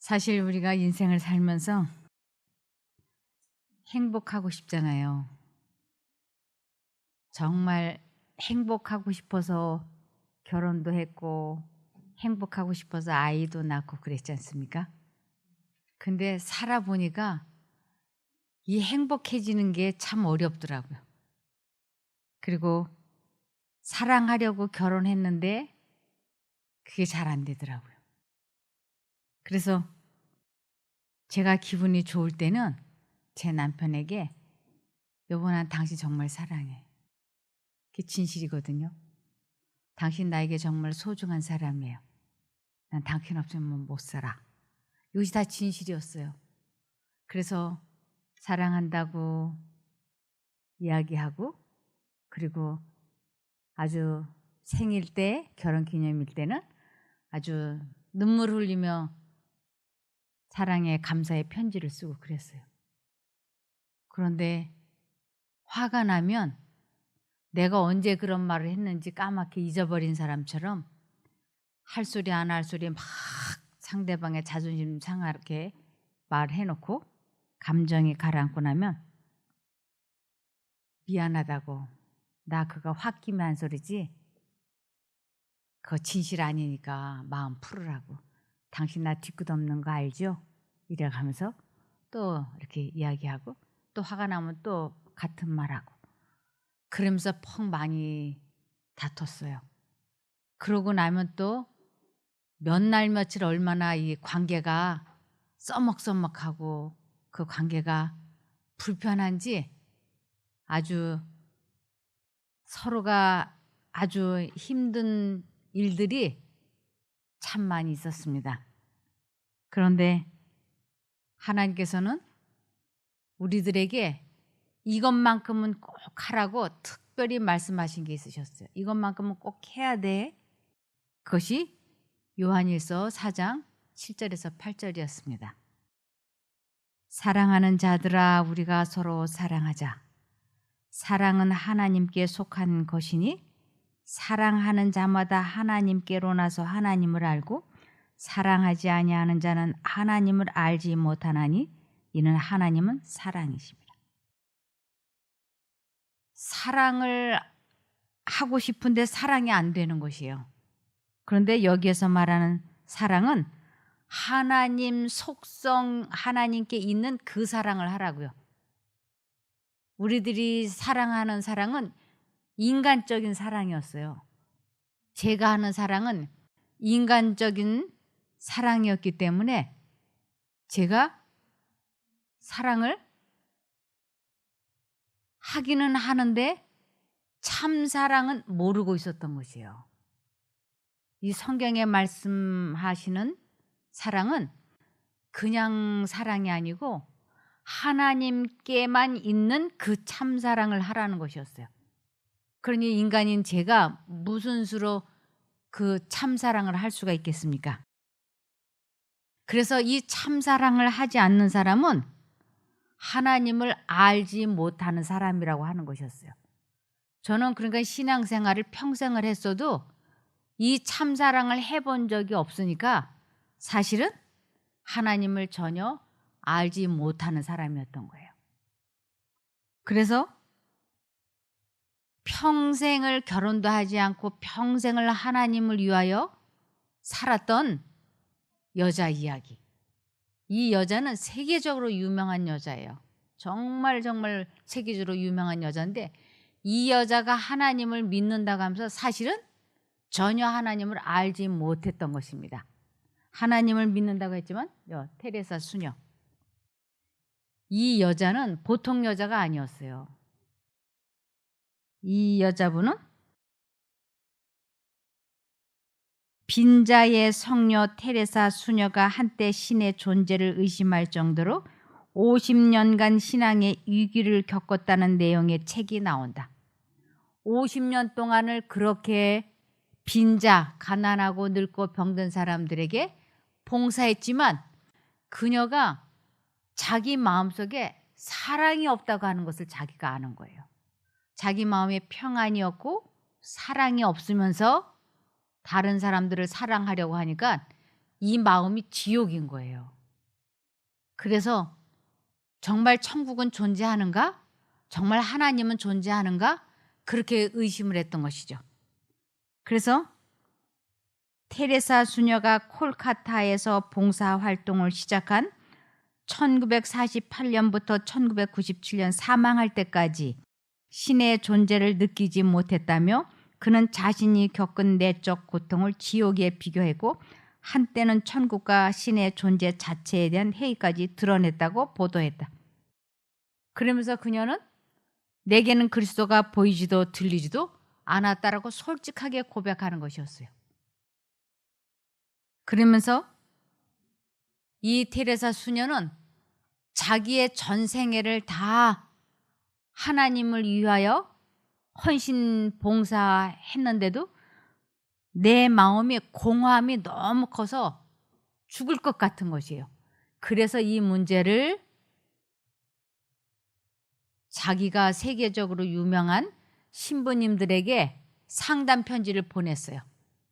사실 우리가 인생을 살면서 행복하고 싶잖아요. 정말 행복하고 싶어서 결혼도 했고 행복하고 싶어서 아이도 낳고 그랬지 않습니까? 근데 살아보니까 이 행복해지는 게 참 어렵더라고요. 그리고 사랑하려고 결혼했는데 그게 잘 안 되더라고요. 그래서 제가 기분이 좋을 때는 제 남편에게 "여보, 난 당신 정말 사랑해." 그게 진실이거든요. "당신 나에게 정말 소중한 사람이에요. 난 당신 없으면 못 살아." 이것이 다 진실이었어요. 그래서 사랑한다고 이야기하고, 그리고 아주 생일 때, 결혼 기념일 때는 아주 눈물 흘리며 사랑의 감사의 편지를 쓰고 그랬어요. 그런데 화가 나면 내가 언제 그런 말을 했는지 까맣게 잊어버린 사람처럼 할 소리 안 할 소리 막 상대방의 자존심 상하게 말해 놓고 감정이 가라앉고 나면 미안하다고, "나 그거 홧김에 한 소리지 그거 진실 아니니까 마음 풀으라고. 당신 나 뒤끝없는 거 알죠?" 이래 가면서 또 이렇게 이야기하고, 또 화가 나면 또 같은 말하고, 그러면서 퍽 많이 다퉜어요. 그러고 나면 또 몇 날 며칠 얼마나 이 관계가 써먹써먹하고 그 관계가 불편한지, 아주 서로가 아주 힘든 일들이 참 많이 있었습니다. 그런데 하나님께서는 우리들에게 이것만큼은 꼭 하라고 특별히 말씀하신 게 있으셨어요. 이것만큼은 꼭 해야 돼. 그것이 요한일서 4장 7절에서 8절이었습니다. 사랑하는 자들아, 우리가 서로 사랑하자. 사랑은 하나님께 속한 것이니 사랑하는 자마다 하나님께로 나서 하나님을 알고, 사랑하지 아니하는 자는 하나님을 알지 못하나니 이는 하나님은 사랑이십니다. 사랑을 하고 싶은데 사랑이 안 되는 것이에요. 그런데 여기에서 말하는 사랑은 하나님 속성, 하나님께 있는 그 사랑을 하라고요. 우리들이 사랑하는 사랑은 인간적인 사랑이었어요. 제가 하는 사랑은 인간적인 사랑이었기 때문에 제가 사랑을 하기는 하는데 참 사랑은 모르고 있었던 것이에요. 이 성경에 말씀하시는 사랑은 그냥 사랑이 아니고 하나님께만 있는 그 참 사랑을 하라는 것이었어요. 그러니 인간인 제가 무슨 수로 그 참 사랑을 할 수가 있겠습니까? 그래서 이 참 사랑을 하지 않는 사람은 하나님을 알지 못하는 사람이라고 하는 것이었어요. 저는 그러니까 신앙생활을 평생을 했어도 이 참 사랑을 해본 적이 없으니까 사실은 하나님을 전혀 알지 못하는 사람이었던 거예요. 그래서 평생을 결혼도 하지 않고 평생을 하나님을 위하여 살았던 여자 이야기. 이 여자는 세계적으로 유명한 여자예요. 정말 정말 세계적으로 유명한 여자인데, 이 여자가 하나님을 믿는다고 하면서 사실은 전혀 하나님을 알지 못했던 것입니다. 하나님을 믿는다고 했지만 테레사 수녀, 이 여자는 보통 여자가 아니었어요. 이 여자분은 빈자의 성녀 테레사 수녀가 한때 신의 존재를 의심할 정도로 50년간 신앙의 위기를 겪었다는 내용의 책이 나온다. 50년 동안을 그렇게 빈자, 가난하고 늙고 병든 사람들에게 봉사했지만 그녀가 자기 마음속에 사랑이 없다고 하는 것을 자기가 아는 거예요. 자기 마음에 평안이 없고 사랑이 없으면서 다른 사람들을 사랑하려고 하니까 이 마음이 지옥인 거예요. 그래서 정말 천국은 존재하는가? 정말 하나님은 존재하는가? 그렇게 의심을 했던 것이죠. 그래서 테레사 수녀가 콜카타에서 봉사활동을 시작한 1948년부터 1997년 사망할 때까지 신의 존재를 느끼지 못했다며 그는 자신이 겪은 내적 고통을 지옥에 비교했고 한때는 천국과 신의 존재 자체에 대한 회의까지 드러냈다고 보도했다. 그러면서 그녀는 내게는 그리스도가 보이지도 들리지도 않았다라고 솔직하게 고백하는 것이었어요. 그러면서 이 테레사 수녀는 자기의 전생애를 다 하나님을 위하여 헌신 봉사했는데도 내 마음이 공허함이 너무 커서 죽을 것 같은 것이에요. 그래서 이 문제를 자기가 세계적으로 유명한 신부님들에게 상담 편지를 보냈어요.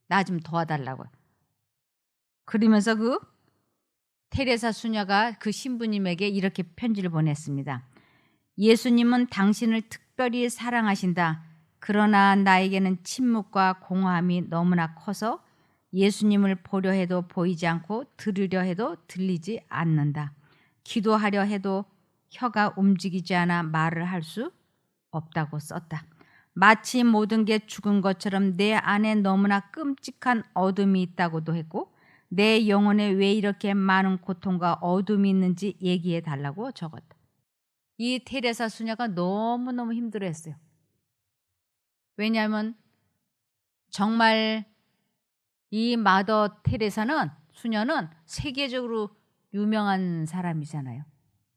나 좀 도와달라고. 그러면서 그 테레사 수녀가 그 신부님에게 이렇게 편지를 보냈습니다. 예수님은 당신을 특별히 사랑하신다. 그러나 나에게는 침묵과 공허함이 너무나 커서 예수님을 보려 해도 보이지 않고 들으려 해도 들리지 않는다. 기도하려 해도 혀가 움직이지 않아 말을 할 수 없다고 썼다. 마치 모든 게 죽은 것처럼 내 안에 너무나 끔찍한 어둠이 있다고도 했고 내 영혼에 왜 이렇게 많은 고통과 어둠이 있는지 얘기해 달라고 적었다. 이 테레사 수녀가 너무너무 힘들어했어요. 왜냐하면 정말 이 마더 테레사는 수녀는 세계적으로 유명한 사람이잖아요.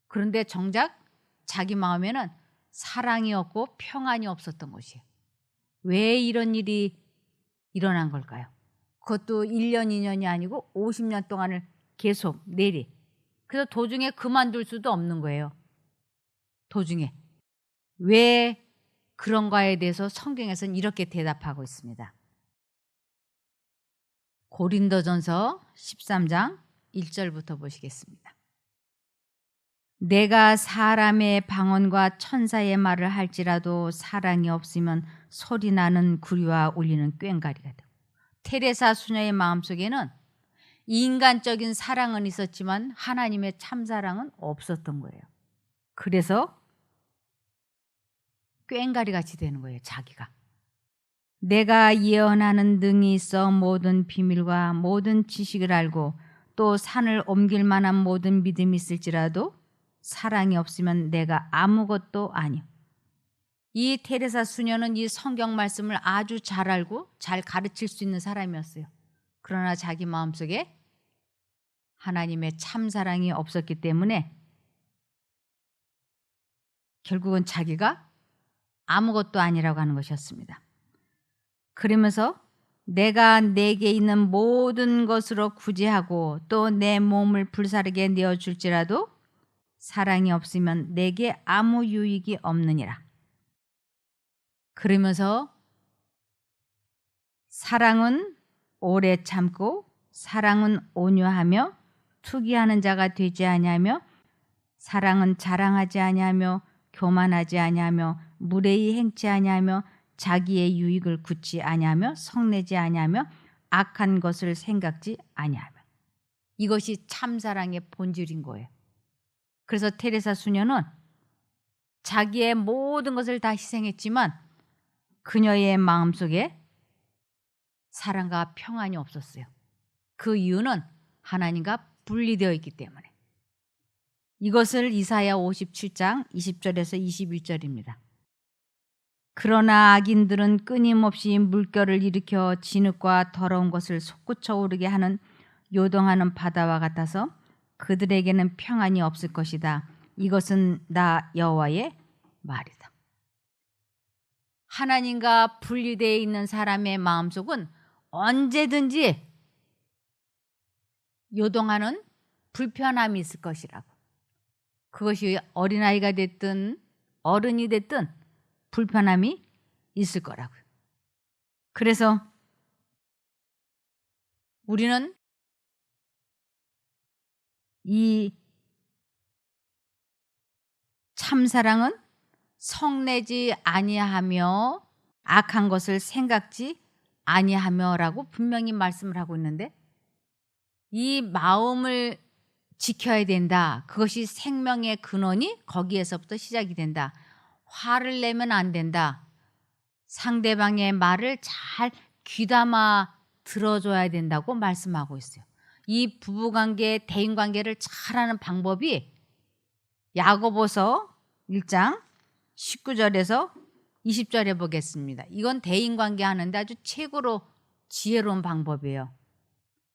그런데 정작 자기 마음에는 사랑이 없고 평안이 없었던 것이에요. 왜 이런 일이 일어난 걸까요? 그것도 1년, 2년이 아니고 50년 동안을 계속 내리. 그래서 도중에 그만둘 수도 없는 거예요. 도중에. 왜 그런가에 대해서 성경에서는 이렇게 대답하고 있습니다. 고린도전서 13장 1절부터 보시겠습니다. 내가 사람의 방언과 천사의 말을 할지라도 사랑이 없으면 소리나는 구리와 울리는 꽹과리가 되고 테레사 수녀의 마음속에는 인간적인 사랑은 있었지만 하나님의 참사랑은 없었던 거예요. 그래서 꽹과리 같이 되는 거예요. 자기가. 내가 예언하는 능이 있어 모든 비밀과 모든 지식을 알고 또 산을 옮길 만한 모든 믿음이 있을지라도 사랑이 없으면 내가 아무것도 아니요. 이 테레사 수녀는 이 성경 말씀을 아주 잘 알고 잘 가르칠 수 있는 사람이었어요. 그러나 자기 마음속에 하나님의 참사랑이 없었기 때문에 결국은 자기가 아무것도 아니라고 하는 것이었습니다. 그러면서 내가 내게 있는 모든 것으로 구제하고 또 내 몸을 불사르게 내어줄지라도 사랑이 없으면 내게 아무 유익이 없느니라. 그러면서 사랑은 오래 참고 사랑은 온유하며 투기하는 자가 되지 아니하며 사랑은 자랑하지 아니하며 교만하지 아니하며 무례히 행치 아니하며 자기의 유익을 굳지 아니하며 성내지 아니하며 악한 것을 생각지 아니하며. 이것이 참사랑의 본질인 거예요. 그래서 테레사 수녀는 자기의 모든 것을 다 희생했지만 그녀의 마음속에 사랑과 평안이 없었어요. 그 이유는 하나님과 분리되어 있기 때문에. 이것을 이사야 57장 20절에서 21절입니다. 그러나 악인들은 끊임없이 물결을 일으켜 진흙과 더러운 것을 솟구쳐 오르게 하는 요동하는 바다와 같아서 그들에게는 평안이 없을 것이다. 이것은 나 여호와의 말이다. 하나님과 분리되어 있는 사람의 마음속은 언제든지 요동하는 불편함이 있을 것이라고. 그것이 어린아이가 됐든 어른이 됐든 불편함이 있을 거라고요. 그래서 우리는 이 참사랑은 성내지 아니하며 악한 것을 생각지 아니하며라고 분명히 말씀을 하고 있는데, 이 마음을 지켜야 된다. 그것이 생명의 근원이 거기에서부터 시작이 된다. 화를 내면 안 된다. 상대방의 말을 잘 귀담아 들어줘야 된다고 말씀하고 있어요. 이 부부관계, 대인관계를 잘하는 방법이 야고보서 1장 19절에서 20절에 보겠습니다. 이건 대인관계 하는데 아주 최고로 지혜로운 방법이에요.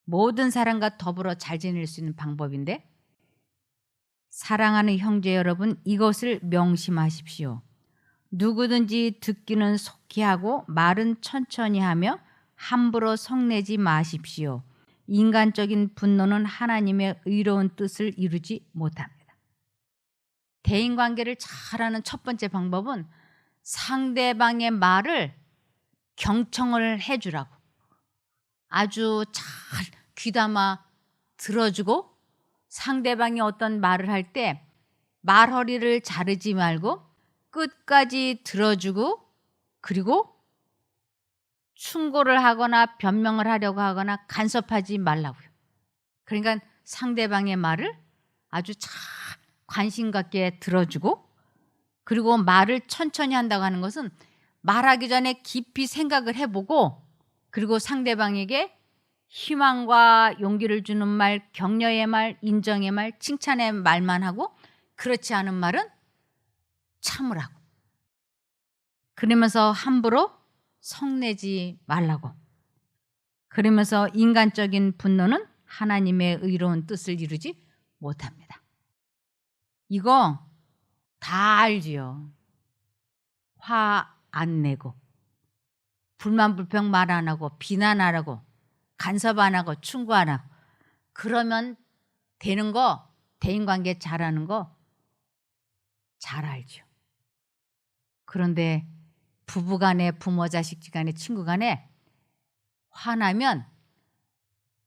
모든 사람과 더불어 잘 지낼 수 있는 방법인데, 사랑하는 형제 여러분, 이것을 명심하십시오. 누구든지 듣기는 속히 하고 말은 천천히 하며 함부로 성내지 마십시오. 인간적인 분노는 하나님의 의로운 뜻을 이루지 못합니다. 대인관계를 잘하는 첫 번째 방법은 상대방의 말을 경청을 해주라고, 아주 잘 귀담아 들어주고, 상대방이 어떤 말을 할 때 말허리를 자르지 말고 끝까지 들어주고, 그리고 충고를 하거나 변명을 하려고 하거나 간섭하지 말라고요. 그러니까 상대방의 말을 아주 잘 관심 갖게 들어주고, 그리고 말을 천천히 한다고 하는 것은 말하기 전에 깊이 생각을 해보고, 그리고 상대방에게 희망과 용기를 주는 말, 격려의 말, 인정의 말, 칭찬의 말만 하고, 그렇지 않은 말은 참으라고. 그러면서 함부로 성내지 말라고. 그러면서 인간적인 분노는 하나님의 의로운 뜻을 이루지 못합니다. 이거 다 알지요. 화 안 내고, 불만 불평 말 안 하고, 비난 안 하고, 간섭 안 하고, 충고 안 하고, 그러면 되는 거, 대인관계 잘하는 거 잘 알죠. 그런데 부부간에, 부모 자식 간에, 친구 간에 화나면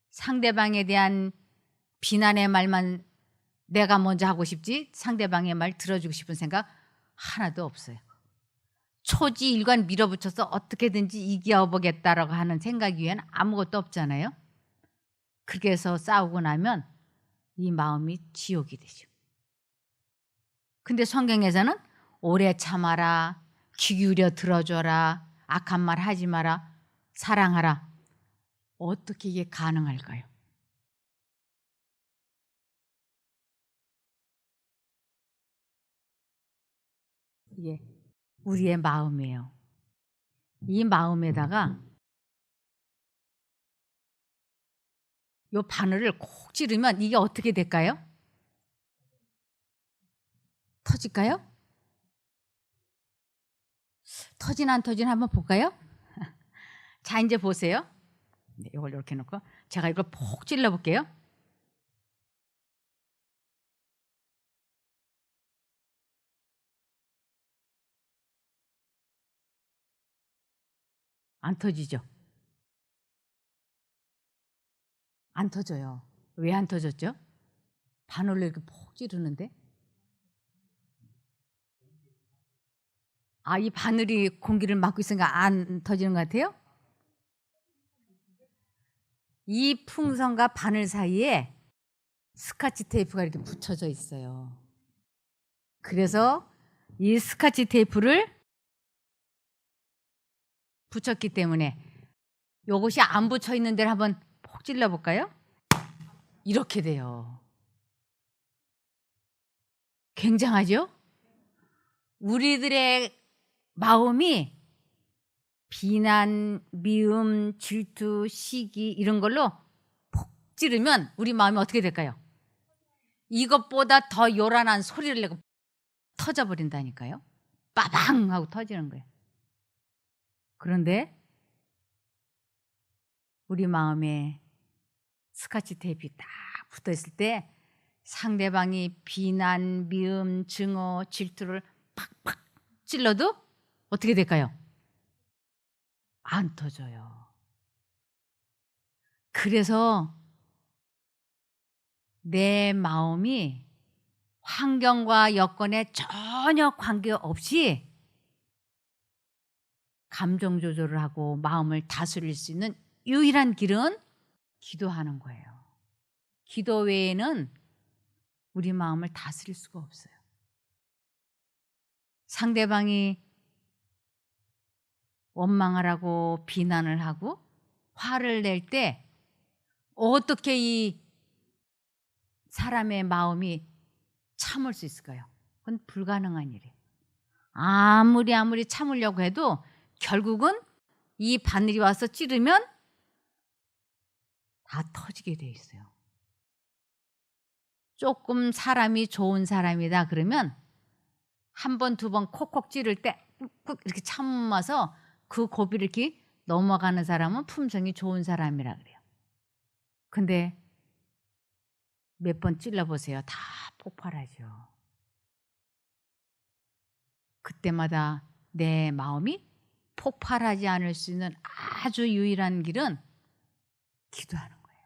상대방에 대한 비난의 말만 내가 먼저 하고 싶지, 상대방의 말 들어주고 싶은 생각 하나도 없어요. 초지일관 밀어붙여서 어떻게든지 이겨보겠다라고 하는 생각 위에는 아무것도 없잖아요. 그렇게 해서 싸우고 나면 이 마음이 지옥이 되죠. 근데 성경에서는 오래 참아라, 귀 기울여 들어줘라, 악한 말 하지 마라, 사랑하라. 어떻게 이게 가능할까요? 이게 우리의 마음이에요. 이 마음에다가 요 바늘을 콕 찌르면 이게 어떻게 될까요? 터질까요? 터진 안 터진 한번 볼까요? 자, 이제 보세요. 네, 이걸 이렇게 놓고 제가 이걸 폭 찔러 볼게요. 안 터지죠? 안 터져요. 왜 안 터졌죠? 바늘로 이렇게 폭 찌르는데, 이 바늘이 공기를 막고 있으니까 안 터지는 것 같아요? 이 풍선과 바늘 사이에 스카치 테이프가 이렇게 붙여져 있어요. 그래서 이 스카치 테이프를 붙였기 때문에 이것이 안 붙여 있는 데를 한번 폭 찔러 볼까요? 이렇게 돼요. 굉장하죠? 우리들의 마음이 비난, 미움, 질투, 시기 이런 걸로 폭 찌르면 우리 마음이 어떻게 될까요? 이것보다 더 요란한 소리를 내고 터져버린다니까요. 빠방 하고 터지는 거예요. 그런데 우리 마음에 스카치 테이프가 딱 붙어 있을 때 상대방이 비난, 미움, 증오, 질투를 팍팍 찔러도 어떻게 될까요? 안 터져요. 그래서 내 마음이 환경과 여건에 전혀 관계없이 감정 조절을 하고 마음을 다스릴 수 있는 유일한 길은 기도하는 거예요. 기도 외에는 우리 마음을 다스릴 수가 없어요. 상대방이 원망을 하고 비난을 하고 화를 낼 때 어떻게 이 사람의 마음이 참을 수 있을까요? 그건 불가능한 일이에요. 아무리 참으려고 해도 결국은 이 바늘이 와서 찌르면 다 터지게 돼 있어요. 조금 사람이 좋은 사람이다 그러면 한 번, 두 번 콕콕 찌를 때 꾹꾹 이렇게 참아서 그 고비를 이렇게 넘어가는 사람은 품성이 좋은 사람이라 그래요. 근데 몇 번 찔러보세요. 다 폭발하죠. 그때마다 내 마음이 폭발하지 않을 수 있는 아주 유일한 길은 기도하는 거예요.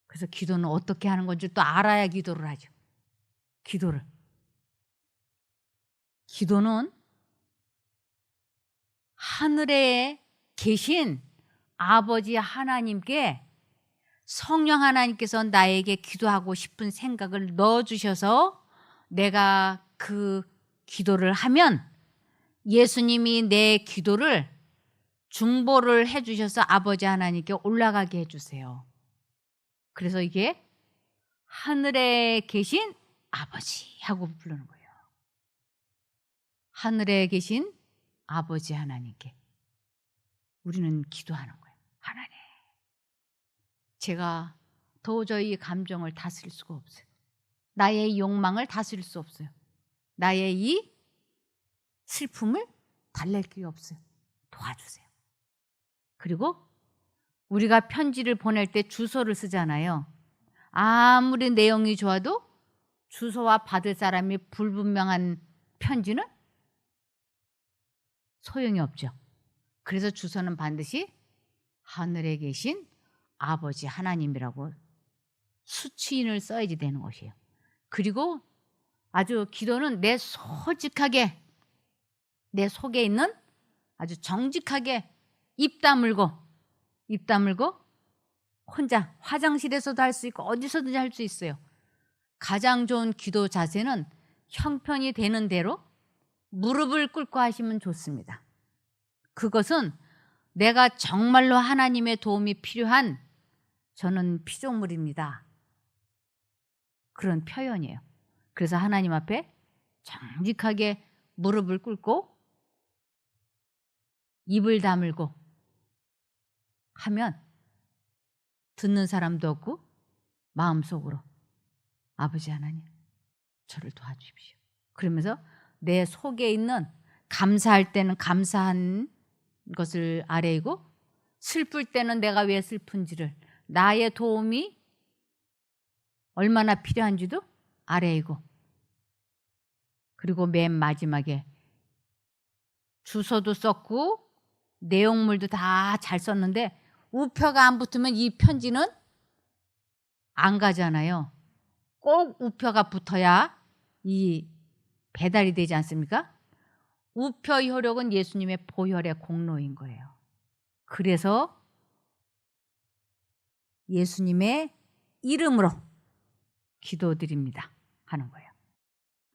그래서 기도는 어떻게 하는 건지 또 알아야 기도를 하죠. 기도는 하늘에 계신 아버지 하나님께 성령 하나님께서 나에게 기도하고 싶은 생각을 넣어주셔서 내가 그 기도를 하면 예수님이 내 기도를 중보를 해주셔서 아버지 하나님께 올라가게 해주세요. 그래서 이게 하늘에 계신 아버지 하고 부르는 거예요. 하늘에 계신 아버지 하나님께 우리는 기도하는 거예요. 하나님, 제가 도저히 감정을 다스릴 수가 없어요. 나의 욕망을 다스릴 수 없어요. 나의 이 슬픔을 달랠 길이 없어요. 도와주세요. 그리고 우리가 편지를 보낼 때 주소를 쓰잖아요. 아무리 내용이 좋아도 주소와 받을 사람이 불분명한 편지는 소용이 없죠. 그래서 주소는 반드시 하늘에 계신 아버지 하나님이라고 수치인을 써야지 되는 것이에요. 그리고 아주 기도는 내 솔직하게 내 속에 있는 아주 정직하게 입 다물고 혼자 화장실에서도 할 수 있고 어디서든지 할 수 있어요. 가장 좋은 기도 자세는 형편이 되는 대로 무릎을 꿇고 하시면 좋습니다. 그것은 내가 정말로 하나님의 도움이 필요한 저는 피조물입니다. 그런 표현이에요. 그래서 하나님 앞에 정직하게 무릎을 꿇고 입을 다물고 하면 듣는 사람도 없고 마음속으로 아버지 하나님 저를 도와주십시오. 그러면서 내 속에 있는 감사할 때는 감사한 것을 아뢰고 슬플 때는 내가 왜 슬픈지를 나의 도움이 얼마나 필요한지도 아뢰고 그리고 맨 마지막에 주소도 썼고 내용물도 다 잘 썼는데 우표가 안 붙으면 이 편지는 안 가잖아요. 꼭 우표가 붙어야 이 배달이 되지 않습니까? 우표 효력은 예수님의 보혈의 공로인 거예요. 그래서 예수님의 이름으로 기도드립니다 하는 거예요.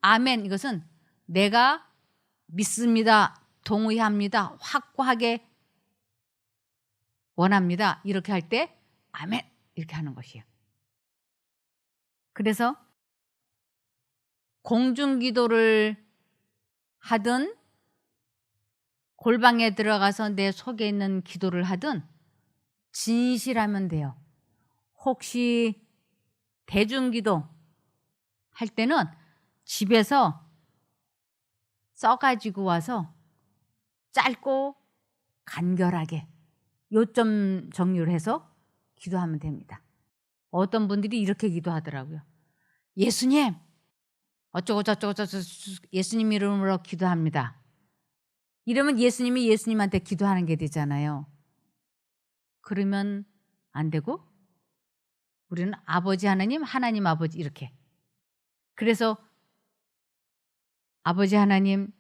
아멘. 이것은 내가 믿습니다. 동의합니다. 확고하게 원합니다. 이렇게 할 때 아멘 이렇게 하는 것이에요. 그래서 공중기도를 하든 골방에 들어가서 내 속에 있는 기도를 하든 진실하면 돼요. 혹시 대중기도 할 때는 집에서 써가지고 와서 짧고 간결하게 요점 정리를 해서 기도하면 됩니다. 어떤 분들이 이렇게 기도하더라고요. 예수님 어쩌고 저쩌고 예수님 이름으로 기도합니다. 이러면 예수님이 예수님한테 기도하는 게 되잖아요. 그러면 안 되고 우리는 아버지 하나님, 하나님 아버지 이렇게 그래서 아버지 하나님,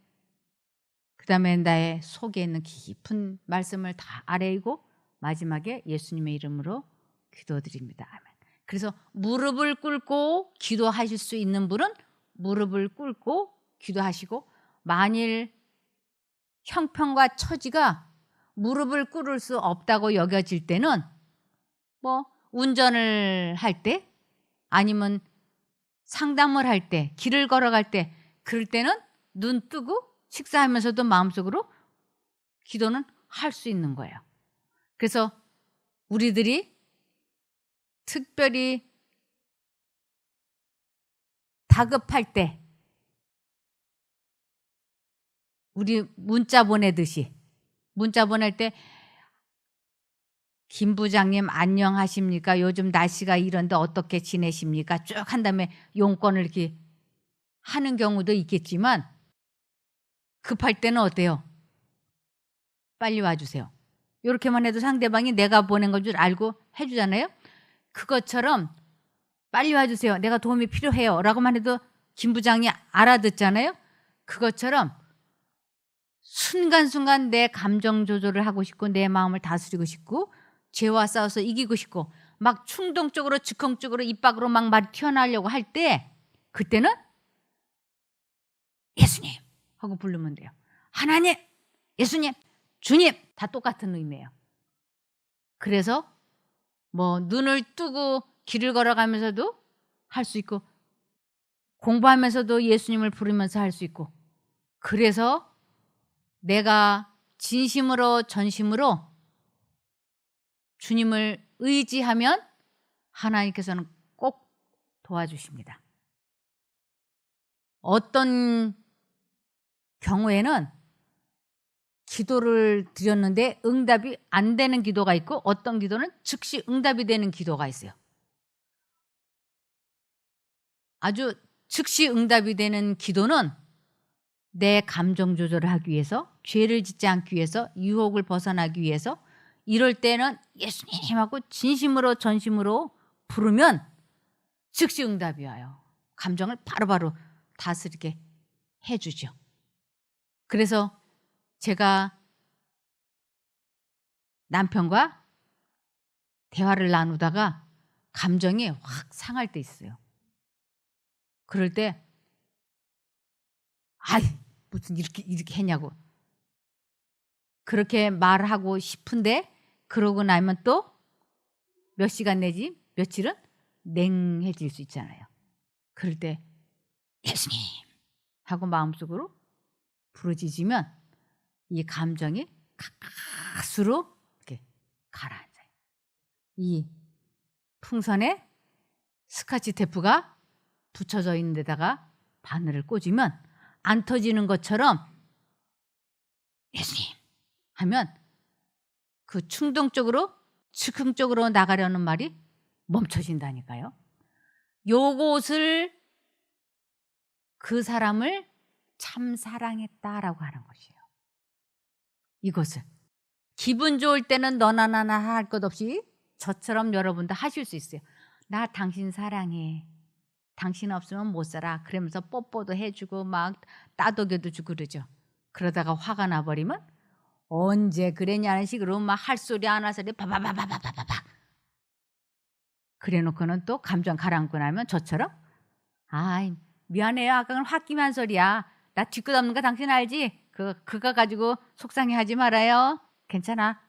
그다음에 나의 속에 있는 깊은 말씀을 다 아뢰고 마지막에 예수님의 이름으로 기도드립니다. 아멘. 그래서 무릎을 꿇고 기도하실 수 있는 분은 무릎을 꿇고 기도하시고, 만일 형편과 처지가 무릎을 꿇을 수 없다고 여겨질 때는 뭐 운전을 할 때 아니면 상담을 할 때, 길을 걸어갈 때, 그럴 때는 눈 뜨고 식사하면서도 마음속으로 기도는 할 수 있는 거예요. 그래서 우리들이 특별히 다급할 때 우리 문자 보내듯이, 문자 보낼 때 김 부장님 안녕하십니까? 요즘 날씨가 이런데 어떻게 지내십니까? 쭉 한 다음에 용건을 이렇게 하는 경우도 있겠지만, 급할 때는 어때요? 빨리 와주세요. 이렇게만 해도 상대방이 내가 보낸 건 줄 알고 해주잖아요. 그것처럼 빨리 와주세요. 내가 도움이 필요해요. 라고만 해도 김 부장이 알아듣잖아요. 그것처럼 순간순간 내 감정 조절을 하고 싶고 내 마음을 다스리고 싶고 죄와 싸워서 이기고 싶고 막 충동적으로 즉흥적으로 입 밖으로 막 말이 튀어나오려고 할 때, 그때는 예수님 하고 부르면 돼요. 하나님, 예수님, 주님, 다 똑같은 의미예요. 그래서 뭐 눈을 뜨고 길을 걸어가면서도 할 수 있고 공부하면서도 예수님을 부르면서 할 수 있고, 그래서 내가 진심으로 전심으로 주님을 의지하면 하나님께서는 꼭 도와주십니다. 어떤 경우에는 기도를 드렸는데 응답이 안 되는 기도가 있고, 어떤 기도는 즉시 응답이 되는 기도가 있어요. 아주 즉시 응답이 되는 기도는 내 감정 조절을 하기 위해서, 죄를 짓지 않기 위해서, 유혹을 벗어나기 위해서, 이럴 때는 예수님하고 진심으로 전심으로 부르면 즉시 응답이 와요. 감정을 바로바로 다스리게 해주죠. 그래서 제가 남편과 대화를 나누다가 감정이 확 상할 때 있어요. 그럴 때 아이 무슨 이렇게 했냐고 그렇게 말하고 싶은데, 그러고 나면 또 몇 시간 내지 며칠은 냉해질 수 있잖아요. 그럴 때 예수님 하고 마음속으로 부르짖으면 이 감정이 가스로 이렇게 가라앉아요. 이 풍선에 스카치 테이프가 붙여져 있는 데다가 바늘을 꽂으면 안 터지는 것처럼 예수님 하면 그 충동적으로 즉흥적으로 나가려는 말이 멈춰진다니까요. 요것을, 그 사람을 참 사랑했다라고 하는 것이에요. 이것을 기분 좋을 때는 너나 나나 할 것 없이 저처럼 여러분도 하실 수 있어요. 나 당신 사랑해. 당신 없으면 못 살아. 그러면서 뽀뽀도 해주고 막 따독여도 주고 그러죠. 그러다가 화가 나버리면 언제 그랬냐는 식으로 막 할 소리 안 할 소리 바바바바바바바 그래놓고는 또 감정 가라앉고 나면 저처럼 아이 미안해요. 아까는 홧김한 소리야. 나 뒤끝 없는 거 당신 알지? 그거 가지고 속상해하지 말아요. 괜찮아.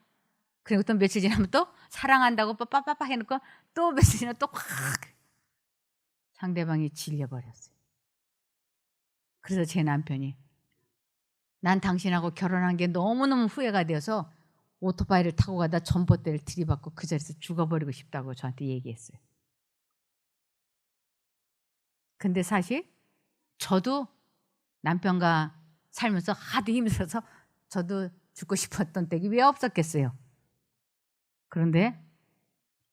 그리고 또 며칠 지나면 또 사랑한다고 빠빠빠 해놓고 또 며칠 지나면 또 확 상대방이 질려버렸어요. 그래서 제 남편이 난 당신하고 결혼한 게 너무너무 후회가 되어서 오토바이를 타고 가다 전봇대를 들이받고 그 자리에서 죽어버리고 싶다고 저한테 얘기했어요. 근데 사실 저도 남편과 살면서 하도 힘들어서 저도 죽고 싶었던 때가 왜 없었겠어요. 그런데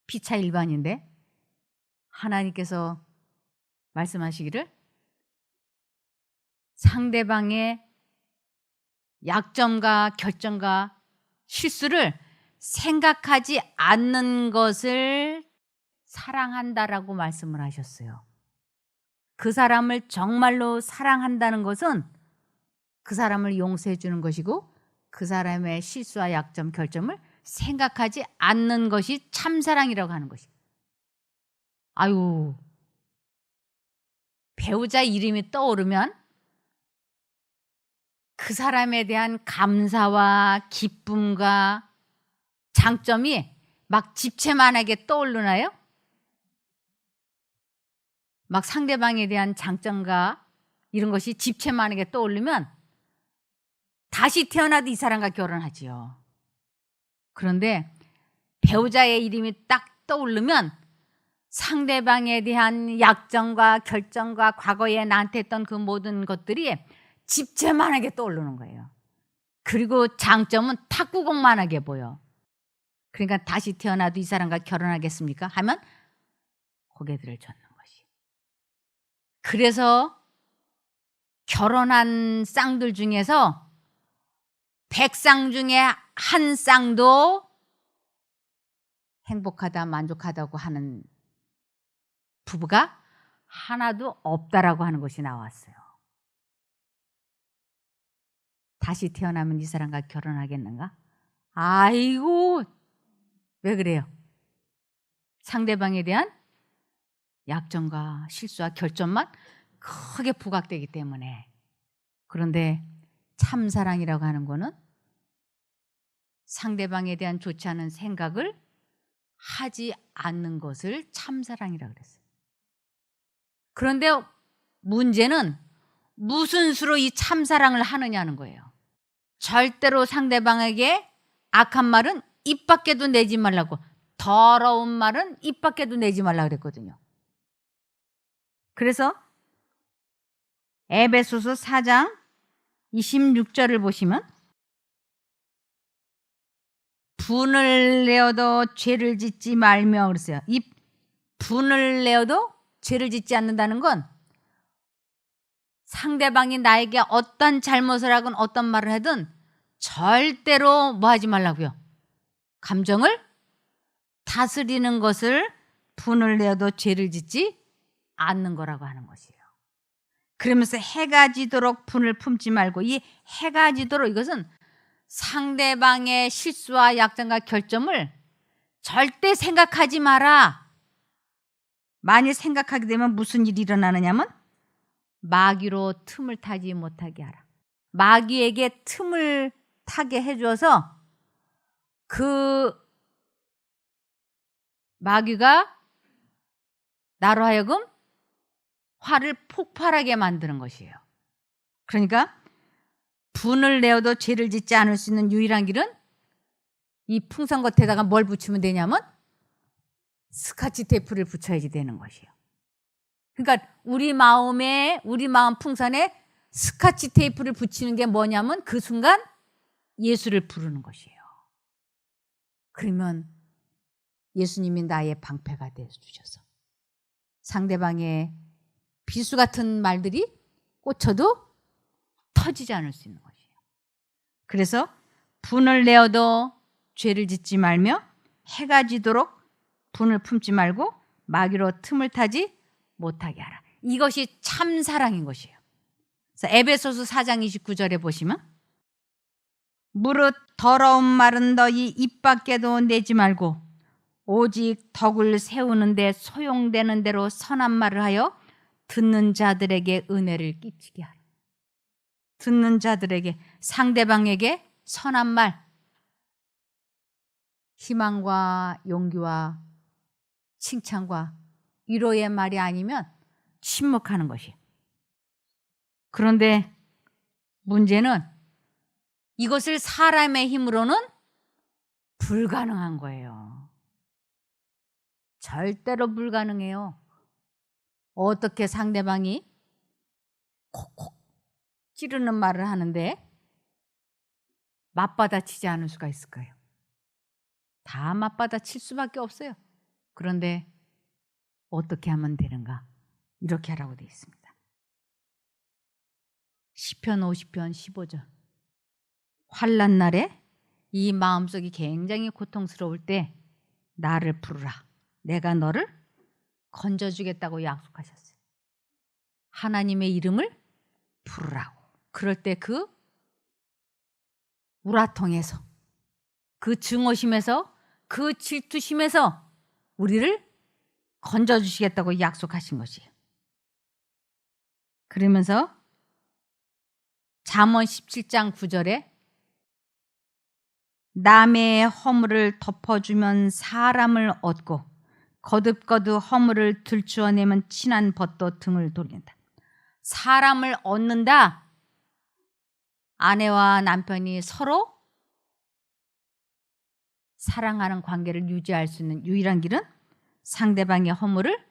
피차 일반인데 하나님께서 말씀하시기를 상대방의 약점과 결점과 실수를 생각하지 않는 것을 사랑한다라고 말씀을 하셨어요. 그 사람을 정말로 사랑한다는 것은 그 사람을 용서해 주는 것이고 그 사람의 실수와 약점, 결점을 생각하지 않는 것이 참사랑이라고 하는 것이. 아유, 배우자 이름이 떠오르면 그 사람에 대한 감사와 기쁨과 장점이 막 집채만하게 떠오르나요? 막 상대방에 대한 장점과 이런 것이 집채만하게 떠오르면 다시 태어나도 이 사람과 결혼하지요. 그런데 배우자의 이름이 딱 떠오르면 상대방에 대한 약점과 결점과 과거에 나한테 했던 그 모든 것들이 집채만하게 떠오르는 거예요. 그리고 장점은 탁구공만하게 보여. 그러니까 다시 태어나도 이 사람과 결혼하겠습니까? 하면 고개들을 젓는 것이. 그래서 결혼한 쌍들 중에서 100쌍 중에 한 쌍도 행복하다, 만족하다고 하는 부부가 하나도 없다라고 하는 것이 나왔어요. 다시 태어나면 이 사람과 결혼하겠는가? 아이고, 왜 그래요? 상대방에 대한 약점과 실수와 결점만 크게 부각되기 때문에. 그런데 참사랑이라고 하는 거는 상대방에 대한 좋지 않은 생각을 하지 않는 것을 참사랑이라고 그랬어요. 그런데 문제는 무슨 수로 이 참사랑을 하느냐는 거예요. 절대로 상대방에게 악한 말은 입 밖에도 내지 말라고, 더러운 말은 입 밖에도 내지 말라고 그랬거든요. 그래서 에베소서 4장 26절을 보시면 분을 내어도 죄를 짓지 말며 그랬어요. 이 분을 내어도 죄를 짓지 않는다는 건 상대방이 나에게 어떤 잘못을 하건 어떤 말을 하든 절대로 뭐 하지 말라고요? 감정을 다스리는 것을 분을 내어도 죄를 짓지 않는 거라고 하는 것이에요. 그러면서 해가 지도록 분을 품지 말고, 이 해가 지도록, 이것은 상대방의 실수와 약점과 결점을 절대 생각하지 마라. 만일 생각하게 되면 무슨 일이 일어나느냐면 마귀로 틈을 타지 못하게 하라. 마귀에게 틈을 타게 해줘서 그 마귀가 나로 하여금 화를 폭발하게 만드는 것이에요. 그러니까 분을 내어도 죄를 짓지 않을 수 있는 유일한 길은 이 풍선 겉에다가 뭘 붙이면 되냐면 스카치 테이프를 붙여야지 되는 것이에요. 그러니까 우리 마음 풍선에 스카치 테이프를 붙이는 게 뭐냐면 그 순간 예수를 부르는 것이에요. 그러면 예수님이 나의 방패가 되어 주셔서 상대방의 비수 같은 말들이 꽂혀도 터지지 않을 수 있는 것이에요. 그래서 분을 내어도 죄를 짓지 말며 해가 지도록 분을 품지 말고 마귀로 틈을 타지 못하게 하라. 이것이 참사랑인 것이에요. 그래서 에베소서 4장 29절에 보시면 무릇 더러운 말은 너희 입 밖에도 내지 말고 오직 덕을 세우는 데 소용되는 대로 선한 말을 하여 듣는 자들에게 은혜를 끼치게 하라. 듣는 자들에게, 상대방에게 선한 말, 희망과 용기와 칭찬과 위로의 말이 아니면 침묵하는 것이에요. 그런데 문제는 이것을 사람의 힘으로는 불가능한 거예요. 절대로 불가능해요. 어떻게 상대방이 콕콕 찌르는 말을 하는데 맞받아치지 않을 수가 있을까요? 다 맞받아칠 수밖에 없어요. 그런데 어떻게 하면 되는가? 이렇게 하라고 되어 있습니다. 시편 50편 15절. 환난 날에 이 마음속이 굉장히 고통스러울 때 나를 부르라. 내가 너를 건져주겠다고 약속하셨어요. 하나님의 이름을 부르라고. 그럴 때 그 우라통에서, 그 증오심에서, 그 질투심에서 우리를 건져주시겠다고 약속하신 것이에요. 그러면서 잠언 17장 9절에 남의 허물을 덮어주면 사람을 얻고 거듭거듭 허물을 들추어내면 친한 벗도 등을 돌린다. 사람을 얻는다. 아내와 남편이 서로 사랑하는 관계를 유지할 수 있는 유일한 길은 상대방의 허물을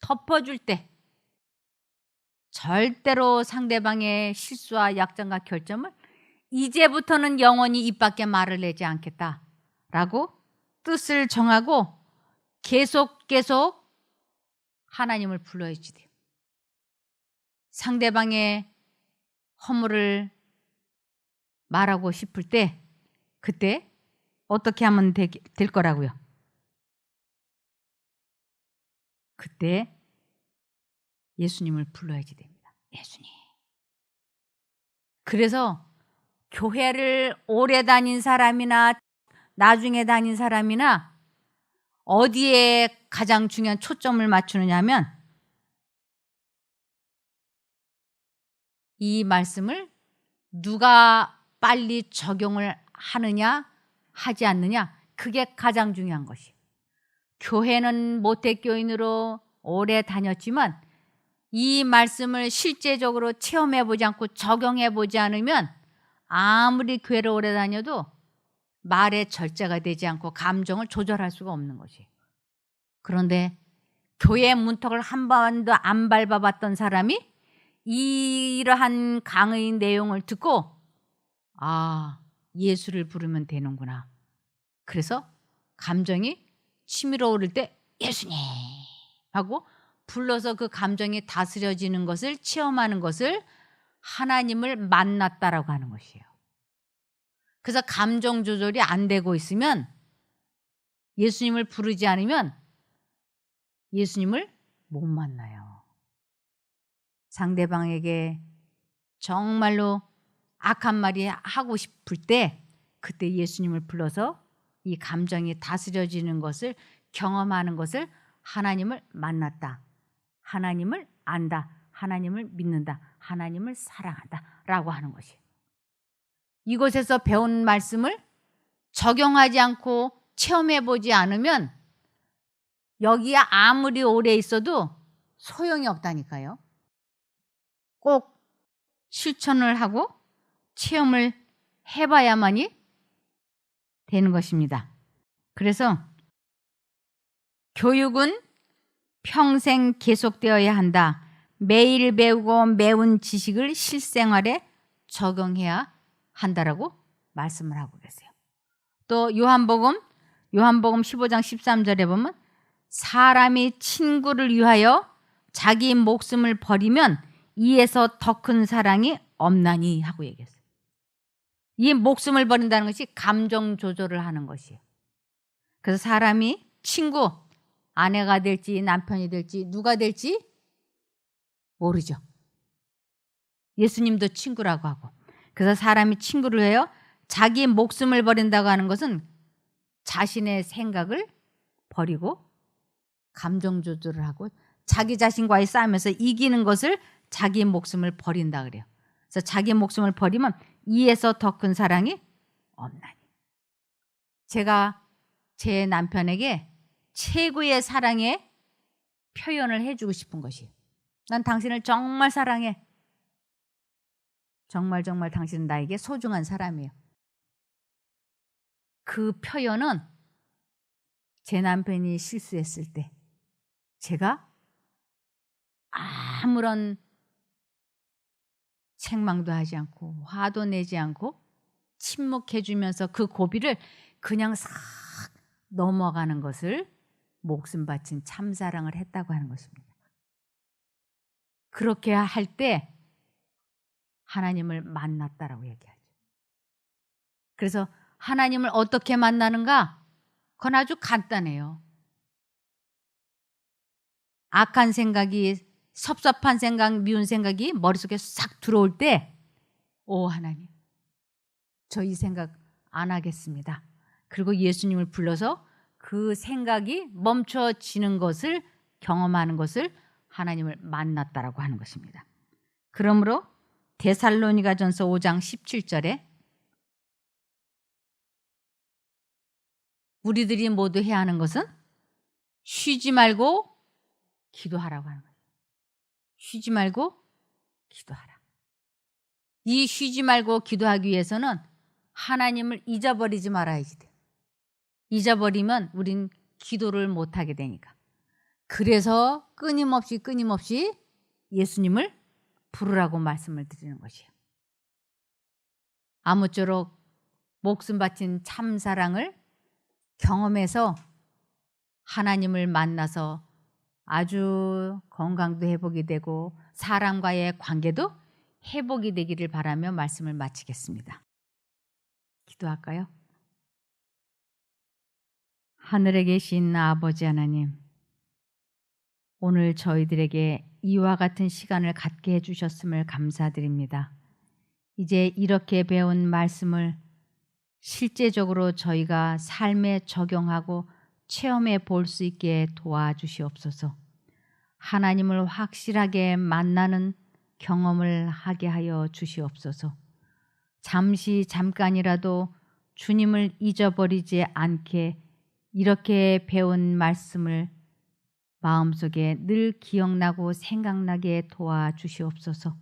덮어줄 때, 절대로 상대방의 실수와 약점과 결점을 이제부터는 영원히 입 밖에 말을 내지 않겠다라고 뜻을 정하고 계속 하나님을 불러야지 돼요. 상대방의 허물을 말하고 싶을 때 그때 어떻게 하면 될 거라고요? 그때 예수님을 불러야지 됩니다. 예수님. 그래서 교회를 오래 다닌 사람이나 나중에 다닌 사람이나 어디에 가장 중요한 초점을 맞추느냐 하면 이 말씀을 누가 빨리 적용을 하느냐 하지 않느냐, 그게 가장 중요한 것이에요. 교회는 모태교인으로 오래 다녔지만 이 말씀을 실제적으로 체험해보지 않고 적용해보지 않으면 아무리 교회를 오래 다녀도 말의 절제가 되지 않고 감정을 조절할 수가 없는 것이에요. 그런데 교회 문턱을 한 번도 안 밟아봤던 사람이 이러한 강의 내용을 듣고 예수를 부르면 되는구나. 그래서 감정이 치밀어 오를 때 예수님 하고 불러서 그 감정이 다스려지는 것을 체험하는 것을 하나님을 만났다라고 하는 것이에요. 그래서 감정 조절이 안 되고 있으면, 예수님을 부르지 않으면 예수님을 못 만나요. 상대방에게 정말로 악한 말이 하고 싶을 때 그때 예수님을 불러서 이 감정이 다스려지는 것을 경험하는 것을 하나님을 만났다, 하나님을 안다, 하나님을 믿는다, 하나님을 사랑한다 라고 하는 것이에요. 이곳에서 배운 말씀을 적용하지 않고 체험해보지 않으면 여기에 아무리 오래 있어도 소용이 없다니까요. 꼭 실천을 하고 체험을 해봐야만이 되는 것입니다. 그래서 교육은 평생 계속되어야 한다. 매일 배우고 매운 지식을 실생활에 적용해야 한다라고 말씀을 하고 계세요. 또 요한복음 15장 13절에 보면 사람이 친구를 위하여 자기 목숨을 버리면 이에서 더 큰 사랑이 없나니 하고 얘기했어요. 이 목숨을 버린다는 것이 감정 조절을 하는 것이에요. 그래서 사람이 친구, 아내가 될지 남편이 될지 누가 될지 모르죠. 예수님도 친구라고 하고. 그래서 사람이 친구를 해요. 자기 목숨을 버린다고 하는 것은 자신의 생각을 버리고 감정 조절을 하고 자기 자신과의 싸움에서 이기는 것을 자기 목숨을 버린다 그래요. 그래서 자기 목숨을 버리면 이에서 더 큰 사랑이 없나니. 제가 제 남편에게 최고의 사랑의 표현을 해주고 싶은 것이에요. 난 당신을 정말 사랑해. 정말 당신은 나에게 소중한 사람이에요. 그 표현은 제 남편이 실수했을 때 제가 아무런 책망도 하지 않고 화도 내지 않고 침묵해 주면서 그 고비를 그냥 싹 넘어가는 것을 목숨 바친 참사랑을 했다고 하는 것입니다. 그렇게 할 때 하나님을 만났다라고 얘기하죠. 그래서 하나님을 어떻게 만나는가? 그건 아주 간단해요. 악한 생각이 섭섭한 생각, 미운 생각이 머릿속에 싹 들어올 때, 오 하나님, 저 이 생각 안 하겠습니다. 그리고 예수님을 불러서 그 생각이 멈춰지는 것을 경험하는 것을 하나님을 만났다라고 하는 것입니다. 그러므로 데살로니가전서 5장 17절에 우리들이 모두 해야 하는 것은 쉬지 말고 기도하라고 하는 거예요. 쉬지 말고 기도하라. 이 쉬지 말고 기도하기 위해서는 하나님을 잊어버리지 말아야지 돼. 잊어버리면 우린 기도를 못하게 되니까. 그래서 끊임없이 예수님을 부르라고 말씀을 드리는 것이에요. 아무쪼록 목숨 바친 참사랑을 경험해서 하나님을 만나서 아주 건강도 회복이 되고 사람과의 관계도 회복이 되기를 바라며 말씀을 마치겠습니다. 기도할까요? 하늘에 계신 아버지 하나님, 오늘 저희들에게 이와 같은 시간을 갖게 해주셨음을 감사드립니다. 이제 이렇게 배운 말씀을 실제적으로 저희가 삶에 적용하고 체험해 볼 수 있게 도와주시옵소서. 하나님을 확실하게 만나는 경험을 하게 하여 주시옵소서. 잠깐이라도 주님을 잊어버리지 않게 이렇게 배운 말씀을 마음속에 늘 기억나고 생각나게 도와주시옵소서.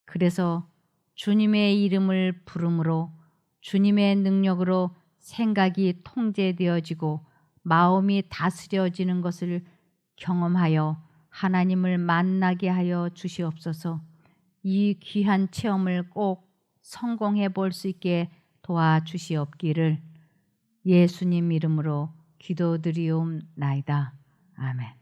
그래서 주님의 이름을 부름으로 주님의 능력으로 생각이 통제되어지고 마음이 다스려지는 것을 경험하여 하나님을 만나게 하여 주시옵소서. 이 귀한 체험을 꼭 성공해 볼 수 있게 도와주시옵기를 예수님 이름으로 기도드리옵나이다. 아멘.